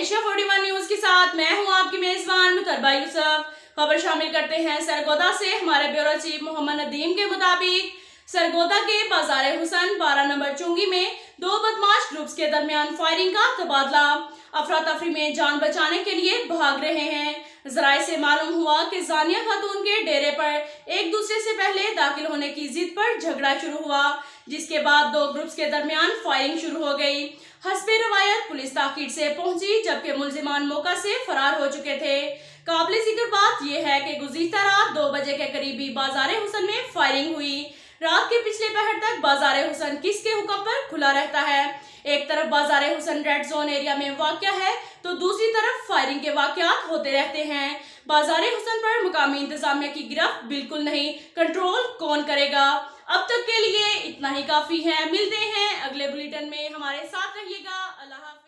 Asia 41 news के साथ मैं हूं आपकी मेजबान मुतरबा यूसुफ। खबर शामिल करते हैं सरगोदा से। हमारे ब्यूरो चीफ मोहम्मद नदीम के मुताबिक सरगोदा के बाजार हुसन 12 नंबर चुंगी में दो बदमाश ग्रुप्स के दरमियान फायरिंग का तबादला। अफरा तफरी में जान बचाने के लिए भाग रहे हैं। जराये से मालूम हुआ कि जानिया खातून के डेरे पर एक दूसरे से पहले दाखिल होने की जिद पर झगड़ा शुरू हुआ, जिसके बाद दो ग्रुप्स के दरमियान फायरिंग शुरू हो गई। हस्बे रवायत पुलिस ताकीद से पहुंची, जबकि मुलजिमान मौका से फरार हो चुके थे। काबिल जिक्र बात यह है कि गुज़िश्ता रात 2 बजे के करीबी बाजार हुसन में फायरिंग हुई। रात के पिछले पहर तक बाजार हुसन किसके हुक्म पर खुला रहता है। एक तरफ बाजार हुसन रेड जोन एरिया में वाक़या है तो दूसरी तरफ फायरिंग के वाक़यात होते रहते हैं। बाजार हुसन पर मुकामी इंतजामिया की गिरफ्त बिल्कुल नहीं, कंट्रोल कौन करेगा। अब तक के लिए इतना ही काफी है। मिलते हैं अगले बुलेटिन में, हमारे साथ रहिएगा। अल्लाह हाफ़िज़।